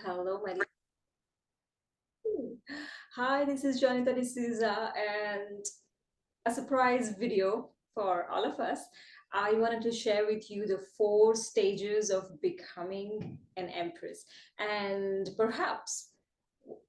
Hello, my Hi, this is Jonita D'souza, and a surprise video for all of us. I wanted to share with you the 4 stages of becoming an empress. And perhaps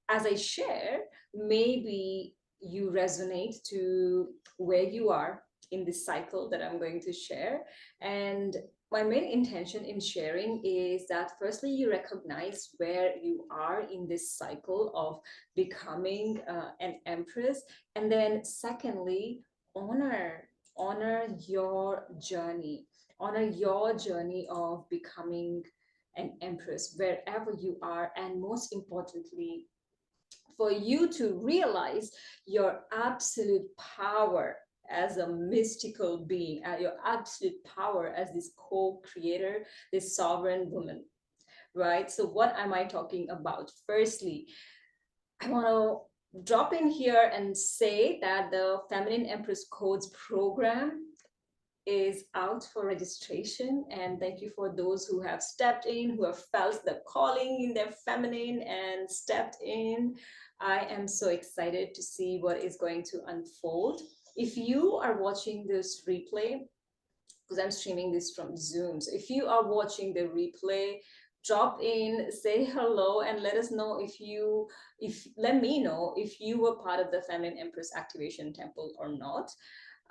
as I share, maybe you resonate to where you are in this cycle that I'm going to share. And my main intention in sharing is that firstly, you recognize where you are in this cycle of becoming an empress. And then secondly, honor your journey, honor your journey of becoming an empress wherever you are, and most importantly, for you to realize your absolute power as a mystical being, your absolute power as this co-creator, this sovereign woman, right? So what am I talking about? Firstly, I want to drop in here and say that the Feminine Empress Codes program is out for registration, and thank you for those who have stepped in, who have felt the calling in their feminine and stepped in. I am so excited to see what is going to unfold. If you are watching this replay, because I'm streaming this from Zoom, so if you are watching the replay, drop in, say hello, and let us know if let me know if you were part of the Feminine Empress Activation Temple or not.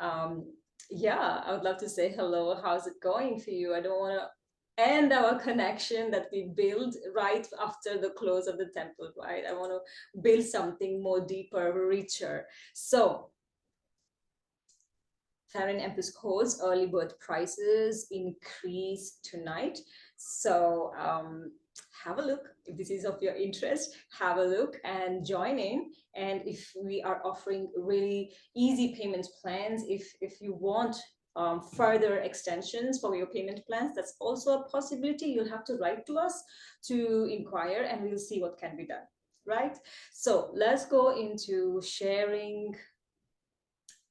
um, yeah, I would love to say hello. How's it going for you? I don't want to end our connection that we build right after the close of the temple, right? I want to build something more deeper, richer. So, Feminine Empress codes, early bird prices increase tonight. So, have a look. If this is of your interest, have a look and join in. And if we are offering really easy payment plans, if you want further extensions for your payment plans, that's also a possibility. You'll have to write to us to inquire, and we'll see what can be done, right? So let's go into sharing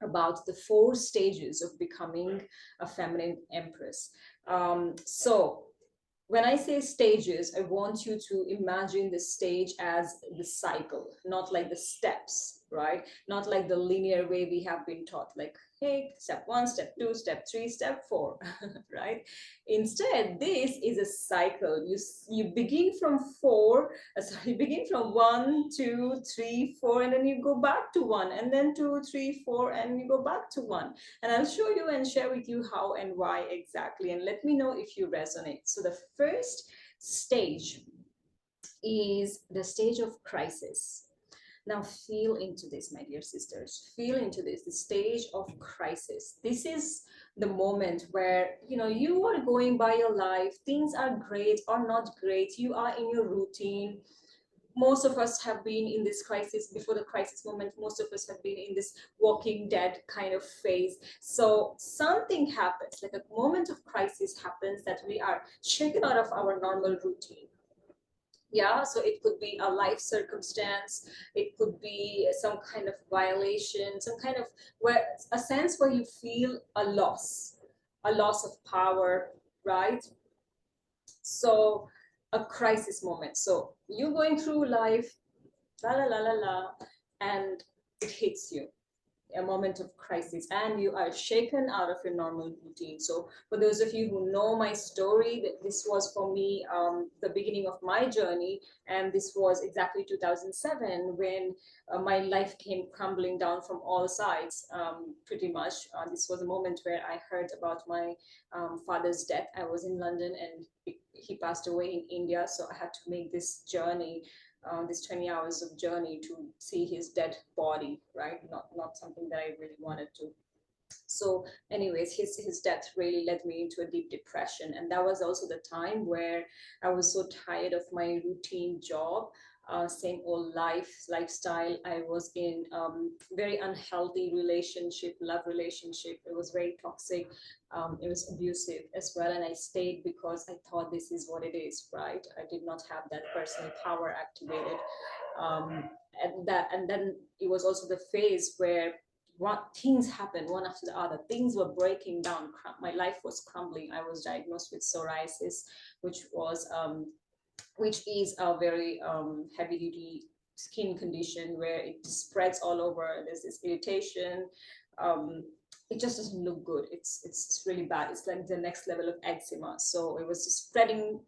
about the 4 stages of becoming a feminine empress. So when I say stages, I want you to imagine the stage as the cycle, not like the steps, right? Not like the linear way we have been taught, like, hey, step 1, step 2, step 3, step 4, right? Instead, this is a cycle. You begin from 4, sorry, begin from 1, 2, 3, 4, and then you go back to 1, and then 2, 3, 4, and you go back to 1. And I'll show you and share with you how and why exactly, and let me know if you resonate. So the first stage is the stage of crisis. Now feel into this, my dear sisters. Feel into this, the stage of crisis. This is the moment where you are going by your life, things are great or not great, you are in your routine. Most of us have been in this crisis before the crisis moment. Most of us have been in this walking dead kind of phase. So something happens, like a moment of crisis happens, that we are shaken out of our normal routine. Yeah, so it could be a life circumstance, it could be some kind of violation, some kind of where a sense where you feel a loss of power, right? So a crisis moment. So you're going through life, la la la la la, and it hits you, a moment of crisis, and you are shaken out of your normal routine. So for those of you who know my story, that this was for me the beginning of my journey, and this was exactly 2007 when my life came crumbling down from all sides, pretty much. This was a moment where I heard about my father's death. I was in London, and he passed away in India, so I had to make this journey, this 20 hours of journey to see his dead body, right? Not something that I really wanted to. So anyways, his death really led me into a deep depression, and that was also the time where I was so tired of my routine job, same old lifestyle. I was in very unhealthy relationship, love relationship. It was very toxic. It was abusive as well, and I stayed because I thought this is what it is, right? I did not have that personal power activated. um, and then it was also the phase where things happened one after the other. Things were breaking down. My life was crumbling. I was diagnosed with psoriasis, which was which is a very heavy duty skin condition where it spreads all over. There's this irritation. Um, it just doesn't look good. It's really bad. It's like the next level of eczema. So it was just spreading,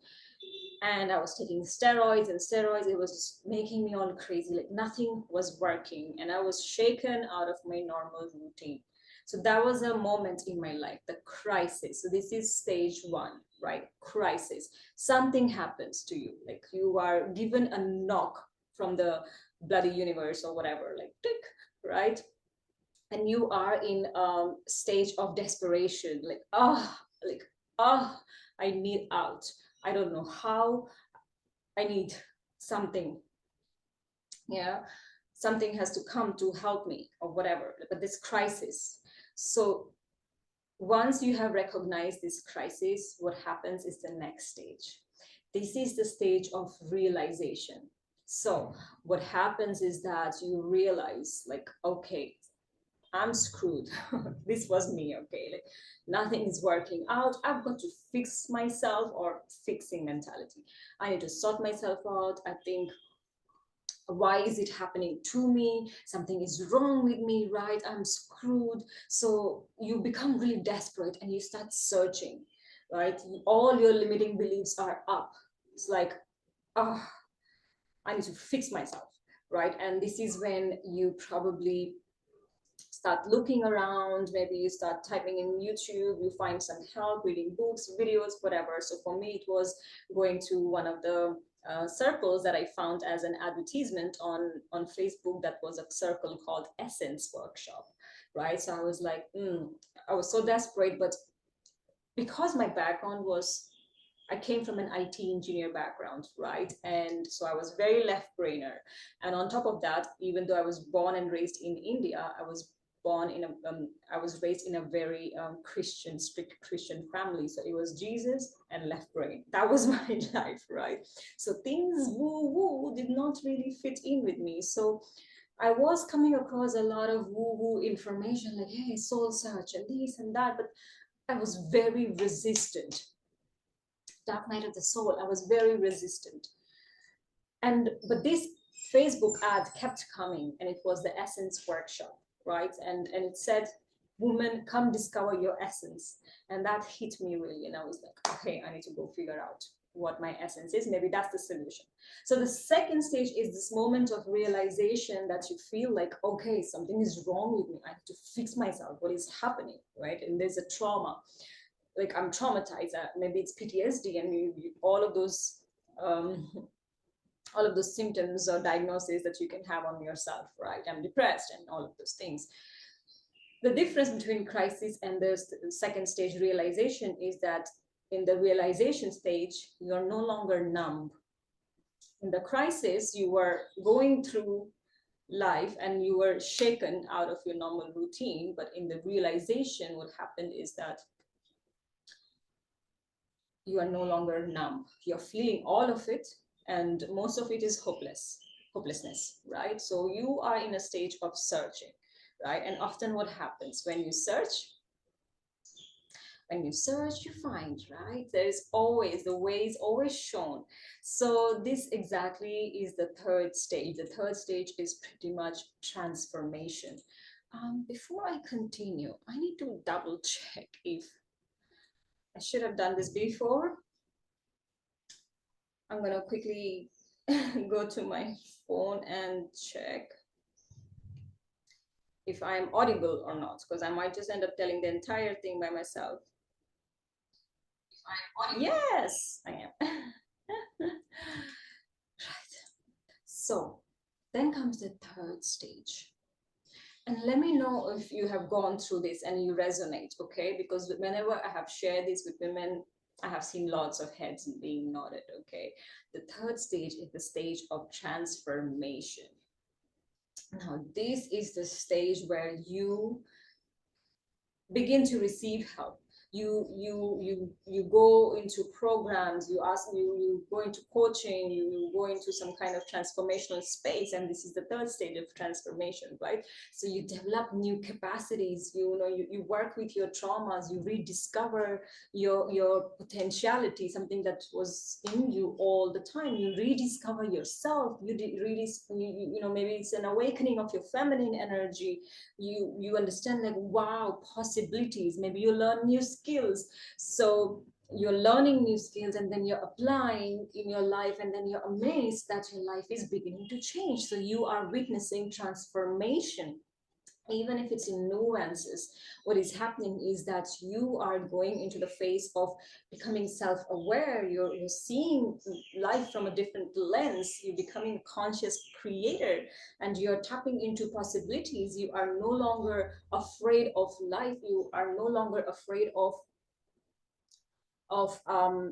and I was taking steroids and steroids. It was just making me all crazy. Like nothing was working, and I was shaken out of my normal routine. So that was a moment in my life, the crisis. So this is stage one, right? Crisis. Something happens to you, like you are given a knock from the bloody universe or whatever, like tick, right? And you are in a stage of desperation, like ah, I need out. I don't know how. I need something. Yeah, something has to come to help me or whatever. But this crisis. So once you have recognized this crisis, what happens is the next stage. This is the stage of realization. So what happens is that you realize, like, okay, I'm screwed. This was me, okay? Like nothing is working out. I've got to fix myself, or fixing mentality. I need to sort myself out. I think, why is it happening to me? Something is wrong with me, right? I'm screwed. So you become really desperate and you start searching, right? All your limiting beliefs are up. It's like, oh, I need to fix myself, right? And this is when you probably start looking around. Maybe you start typing in YouTube, you find some help, reading books, videos, whatever. So for me, it was going to one of the circles that I found as an advertisement on Facebook. That was a circle called Essence Workshop, right? So I was like, I was so desperate, but because my background was, I came from an IT engineer background, right? And so I was very left brainer. And on top of that, even though I was born and raised in India, I was raised in a very Christian, strict Christian family. So it was Jesus and left brain. That was my life, right? So things woo woo did not really fit in with me. So I was coming across a lot of woo woo information, like, hey, soul search and this and that, but I was very resistant. Dark night of the soul, I was very resistant. And but this Facebook ad kept coming, and it was the Essence Workshop, right? And it said, woman, come discover your essence. And that hit me really, and I was like, okay, I need to go figure out what my essence is. Maybe that's the solution. So the second stage is this moment of realization that you feel like, okay, something is wrong with me. I have to fix myself. What is happening, right? And there's a trauma, like I'm traumatized. Maybe it's PTSD, and all of those symptoms or diagnoses that you can have on yourself, right? I'm depressed and all of those things. The difference between crisis and the second stage realization is that in the realization stage, you're no longer numb. In the crisis, you were going through life and you were shaken out of your normal routine. But in the realization, what happened is that you are no longer numb. You're feeling all of it, and most of it is hopelessness, right? So you are in a stage of searching, right? And often what happens when you search, you find, right? There is always, the way is always shown. So this exactly is the third stage. The third stage is pretty much transformation. Before I continue, I need to double check if I should have done this before. I'm gonna quickly go to my phone and check if I'm audible or not, because I might just end up telling the entire thing by myself. Yes, I am. Right. So then comes the third stage. And let me know if you have gone through this and you resonate, okay? Because whenever I have shared this with women, I have seen lots of heads being nodded, okay? The third stage is the stage of transformation. Now, this is the stage where you begin to receive help. You go into programs, you go into coaching, you go into some kind of transformational space, and this is the third stage of transformation, right? So you develop new capacities, you work with your traumas, you rediscover your potentiality, something that was in you all the time. You rediscover yourself. Maybe it's an awakening of your feminine energy. You understand, like, wow, possibilities. Maybe you learn new skills. So you're learning new skills, and then you're applying in your life, and then you're amazed that your life is beginning to change. So you are witnessing transformation, even if it's in nuances. What is happening is that you are going into the phase of becoming self-aware. You're seeing life from a different lens. You're becoming a conscious creator, and you're tapping into possibilities. You are no longer afraid of life. You are no longer afraid of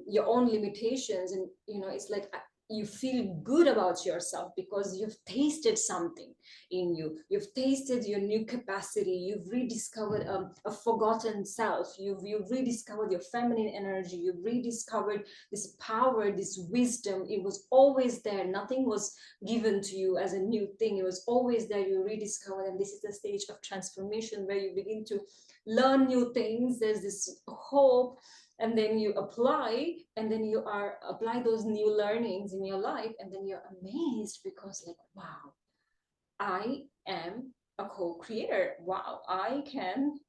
your own limitations. And it's like you feel good about yourself because you've tasted something in you. You've tasted your new capacity. You've rediscovered a forgotten self. You've rediscovered your feminine energy. You've rediscovered this power, this wisdom. It was always there. Nothing was given to you as a new thing. It was always there. You rediscovered, and this is the stage of transformation where you begin to learn new things. There's this hope, and then you apply, and then apply those new learnings in your life, and then you're amazed because, like, wow, I am a co-creator. Wow, I can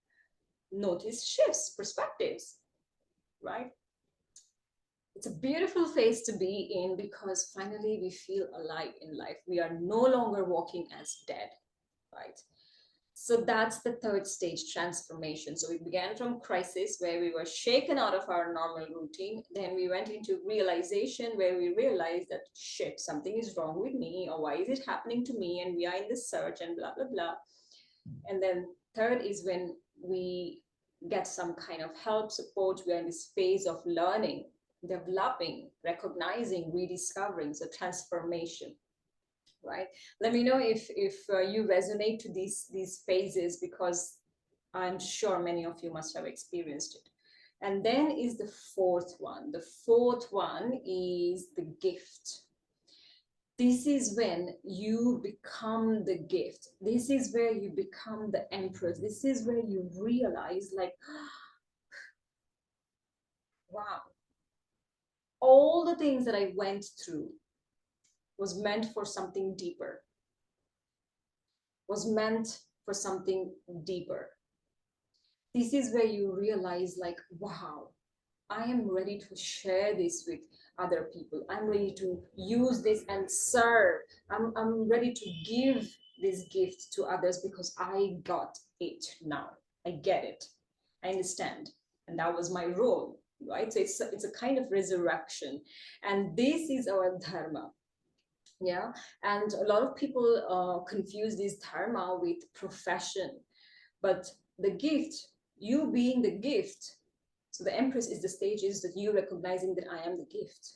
notice shifts, perspectives, right? It's a beautiful phase to be in, because finally we feel alive in life. We are no longer walking as dead, right? So that's the third stage, transformation. So we began from crisis, where we were shaken out of our normal routine. Then we went into realization, where we realized that, shit, something is wrong with me, or why is it happening to me? And we are in this search, and blah, blah, blah. And then third is when we get some kind of help, support. We are in this phase of learning, developing, recognizing, rediscovering. So transformation. Right? Let me know if you resonate to these phases, because I'm sure many of you must have experienced it. And then is the fourth one. The fourth one is the gift. This is when you become the gift. This is where you become the empress. This is where you realize, like, wow, all the things that I went through was meant for something deeper, was meant for something deeper. This is where you realize, like, wow, I am ready to share this with other people. I'm ready to use this and serve. I'm ready to give this gift to others, because I got it now. I get it. I understand. And that was my role, right? So it's a kind of resurrection. And this is our dharma. Yeah. And a lot of people confuse this dharma with profession. But the gift, you being the gift, so the empress is the stage, is that you recognizing that I am the gift,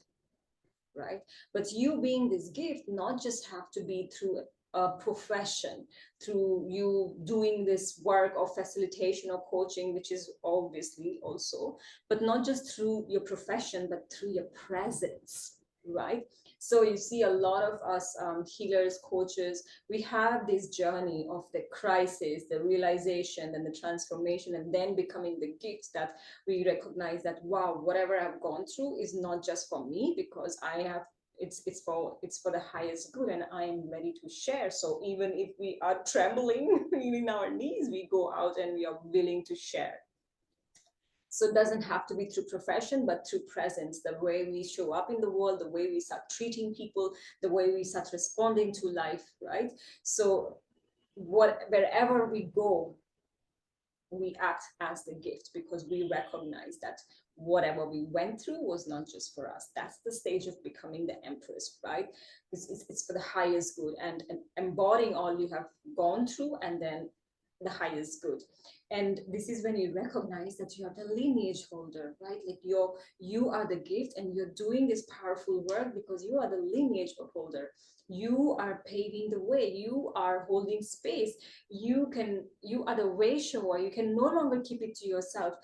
right? But you being this gift, not just have to be through a profession, through you doing this work of facilitation or coaching, which is obviously also, but not just through your profession, but through your presence, right? So you see a lot of us healers, coaches, we have this journey of the crisis, the realization, and the transformation, and then becoming the gift, that we recognize that, wow, whatever I've gone through is not just for me, because I have it's for the highest good, and I am ready to share. So even if we are trembling in our knees, we go out and we are willing to share. So it doesn't have to be through profession, but through presence, the way we show up in the world, the way we start treating people, the way we start responding to life, right? So wherever we go, we act as the gift, because we recognize that whatever we went through was not just for us. That's the stage of becoming the empress, right? It's for the highest good, and embodying all you have gone through, and then the highest good. And this is when you recognize that you are the lineage holder, right? Like you are the gift, and you're doing this powerful work because you are the lineage holder. You are paving the way. You are holding space. You are the way shower. You can no longer keep it to yourself.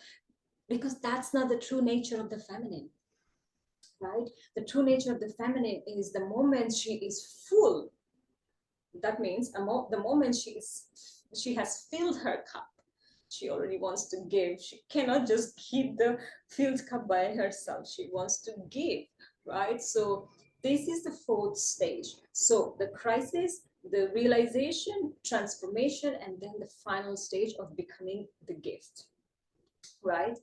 because that's not the true nature of the feminine, right? The true nature of the feminine is the moment she is full. That means the moment she has filled her cup, she already wants to give. She cannot just keep the filled cup by herself. She wants to give, right? So this is the fourth stage. So the crisis, the realization, transformation, and then the final stage of becoming the gift, right?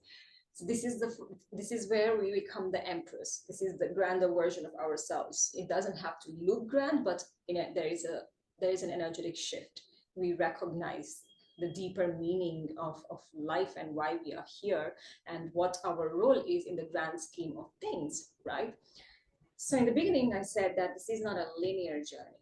So this is where we become the empress. This is the grander version of ourselves. It doesn't have to look grand, but there is an energetic shift. We recognize the deeper meaning of life and why we are here and what our role is in the grand scheme of things, right? So in the beginning, I said that this is not a linear journey.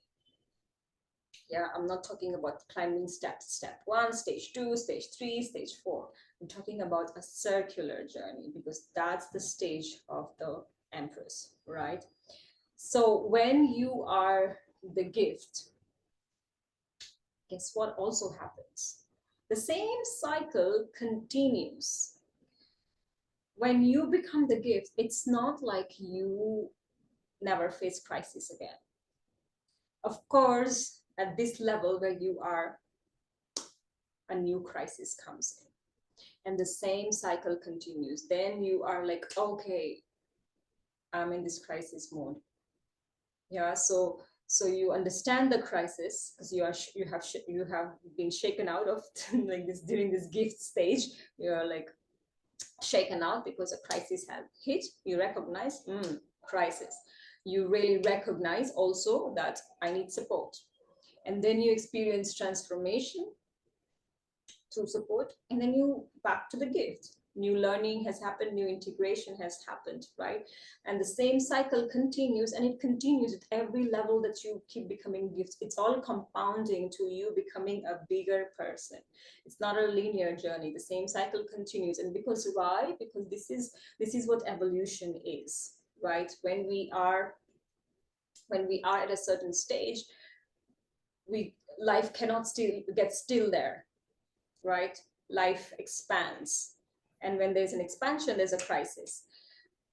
Yeah, I'm not talking about climbing steps, step 1, stage 2, stage 3, stage 4. I'm talking about a circular journey because that's the stage of the empress, right? So when you are the gift, guess what also happens? The same cycle continues. When you become the gift, it's not like you never face crisis again. Of course, at this level where you are, a new crisis comes in and the same cycle continues. Then you are like, okay, I'm in this crisis mode. Yeah, so you understand the crisis because you have been shaken out of like this during this gift stage. You're like shaken out because a crisis has hit. You recognize crisis. You really recognize also that I need support, and then you experience transformation through support, and then you back to the gift. New learning has happened, new integration has happened, right? And the same cycle continues, and it continues at every level that you keep becoming gifts. It's all compounding to you becoming a bigger person. It's not a linear journey. The same cycle continues. And because why? Because this is what evolution is, right? When we are at a certain stage, life cannot still get still there, right? Life expands. And when there's an expansion, there's a crisis.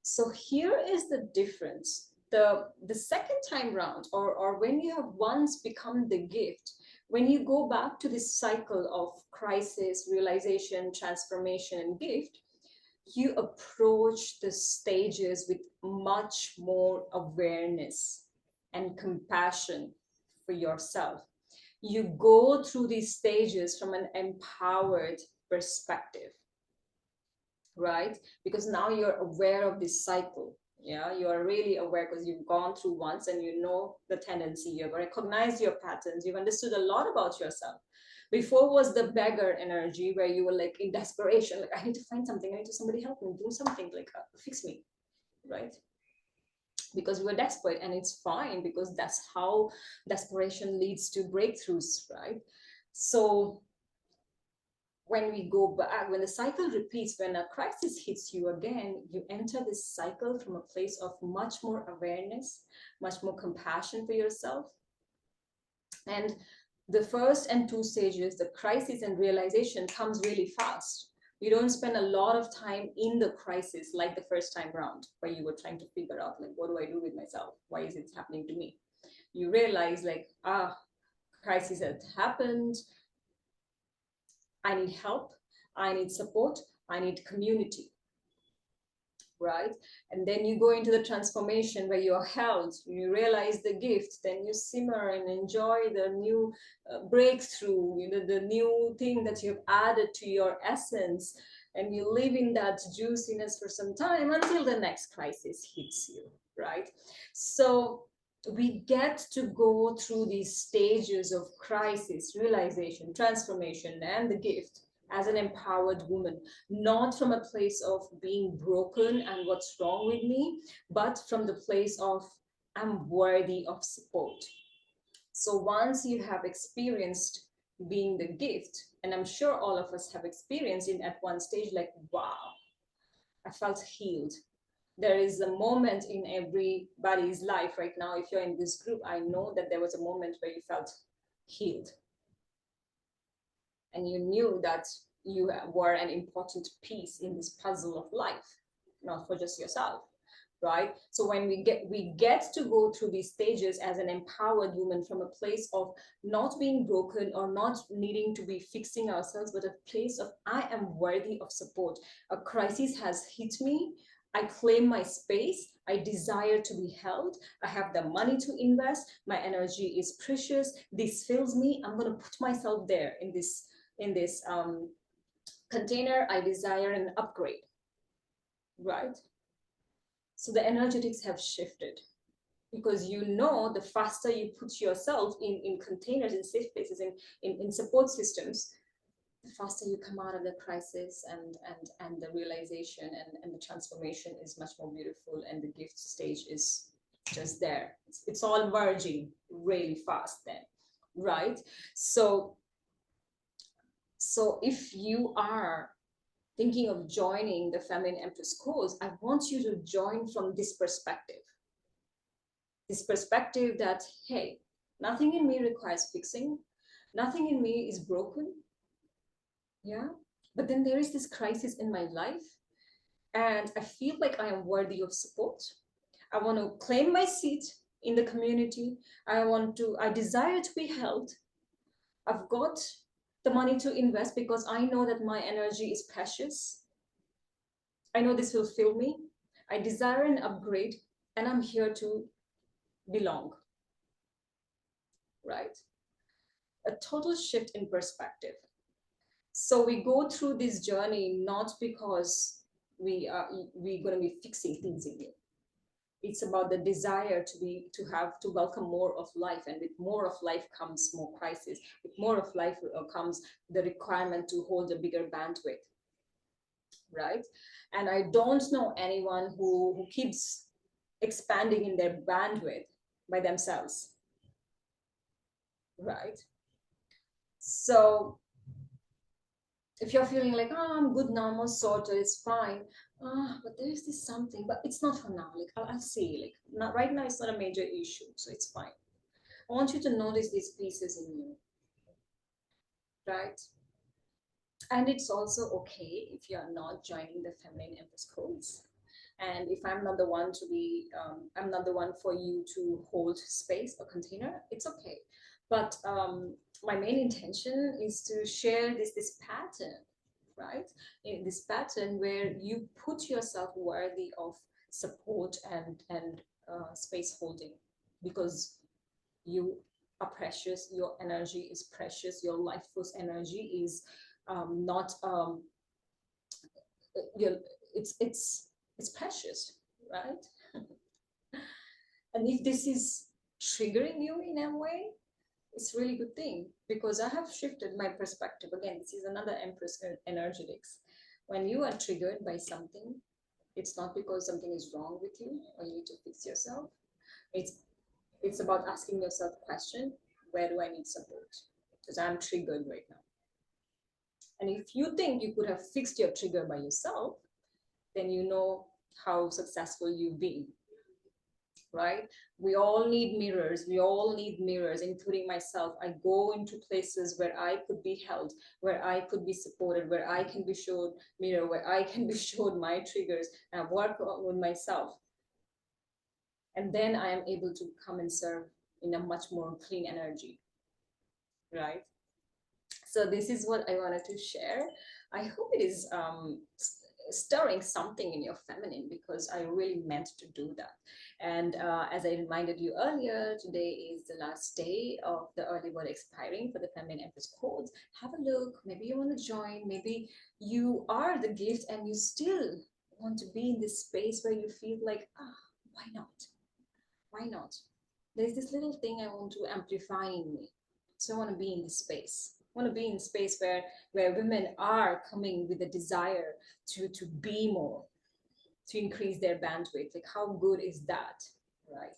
So here is the difference. The second time round, or when you have once become the gift, when you go back to this cycle of crisis, realization, transformation, and gift, you approach the stages with much more awareness and compassion for yourself. You go through these stages from an empowered perspective, right? Because now you're aware of this cycle. Yeah, you are really aware because you've gone through once and you know the tendency, you've recognized your patterns, you've understood a lot about yourself. Before was the beggar energy where you were like in desperation, like I need to find something, I need to somebody help me do something, like fix me, right? Because we were desperate, and it's fine because that's how desperation leads to breakthroughs, right? So when we go back, when the cycle repeats, when a crisis hits you again, you enter this cycle from a place of much more awareness, much more compassion for yourself. And the first and two stages, the crisis and realization, comes really fast. You don't spend a lot of time in the crisis like the first time round, where you were trying to figure out, like, what do I do with myself? Why is it happening to me? You realize, like, crisis has happened. I need help. I need support. I need community, right? And then you go into the transformation where you are held, you realize the gift, then you simmer and enjoy the new breakthrough, the new thing that you've added to your essence, and you live in that juiciness for some time until the next crisis hits you, right? So we get to go through these stages of crisis, realization, transformation, and the gift as an empowered woman, not from a place of being broken and what's wrong with me, but from the place of I'm worthy of support. So once you have experienced being the gift, and I'm sure all of us have experienced it at one stage, like, wow, I felt healed. There is a moment in everybody's life right now. If you're in this group, I know that there was a moment where you felt healed. And you knew that you were an important piece in this puzzle of life, not for just yourself, right? So when we get to go through these stages as an empowered woman from a place of not being broken or not needing to be fixing ourselves, but a place of I am worthy of support. A crisis has hit me. I claim my space. I desire to be held. I have the money to invest. My energy is precious. This fills me. I'm going to put myself there in this container. I desire an upgrade, right? So the energetics have shifted, because you know the faster you put yourself in containers, in safe places, in support systems, the faster you come out of the crisis, and the realization and the transformation is much more beautiful, and the gift stage is just there. It's all merging really fast then, right? So if you are thinking of joining the Feminine Empress course, I want you to join from this perspective. This perspective that, hey, nothing in me requires fixing. Nothing in me is broken. Yeah. But then there is this crisis in my life, and I feel like I am worthy of support. I want to claim my seat in the community. I desire to be held. I've got the money to invest because I know that my energy is precious. I know this will fill me. I desire an upgrade, and I'm here to belong, right? A total shift in perspective. So we go through this journey not because we're going to be fixing things in you. It's about the desire to welcome more of life, and with more of life comes more crisis. With more of life comes the requirement to hold a bigger bandwidth, right? And I don't know anyone who keeps expanding in their bandwidth by themselves, right? So if you're feeling like, oh, I'm good now, I'm sorted, it's fine. But there's this something, but it's not for now. Like I'll see, like not right now, it's not a major issue, so it's fine. I want you to notice these pieces in you, right? And it's also okay if you're not joining the Feminine Empress course. And if I'm not the one I'm not the one for you to hold space or container, it's okay. But my main intention is to share this pattern, right? In this pattern where you put yourself worthy of support and space holding, because you are precious. Your energy is precious. Your life force energy is not your it's precious, right? And if this is triggering you in a way, it's a really good thing, because I have shifted my perspective. Again, this is another Empress energetics. When you are triggered by something, it's not because something is wrong with you or you need to fix yourself. It's about asking yourself the question, where do I need support? Because I'm triggered right now. And if you think you could have fixed your trigger by yourself, then you know how successful you've been, right? We all need mirrors. We all need mirrors, including myself. I go into places where I could be held, where I could be supported, where I can be showed mirror, where I can be showed my triggers, and work with myself. And then I am able to come and serve in a much more clean energy, right? So this is what I wanted to share. I hope it is stirring something in your feminine, because I really meant to do that. And as I reminded you earlier, today is the last day of the early bird expiring for the Feminine Empress codes. Have a look. Maybe you want to join. Maybe you are the gift and you still want to be in this space where you feel like, why not? Why not? There's this little thing I want to amplify in me. So I want to be in this space. I want to be in a space where women are coming with a desire to be more, to increase their bandwidth. Like, how good is that, right?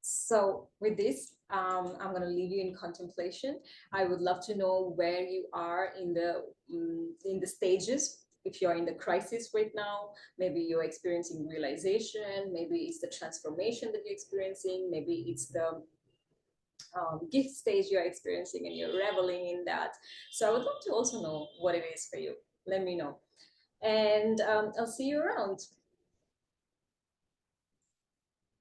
So with this, I'm going to leave you in contemplation. I would love to know where you are in the stages. If you're in the crisis right now, maybe you're experiencing realization, maybe it's the transformation that you're experiencing, maybe it's the gift stage you're experiencing and you're reveling in that. So I would love to also know what it is for you. Let me know. And I'll see you around.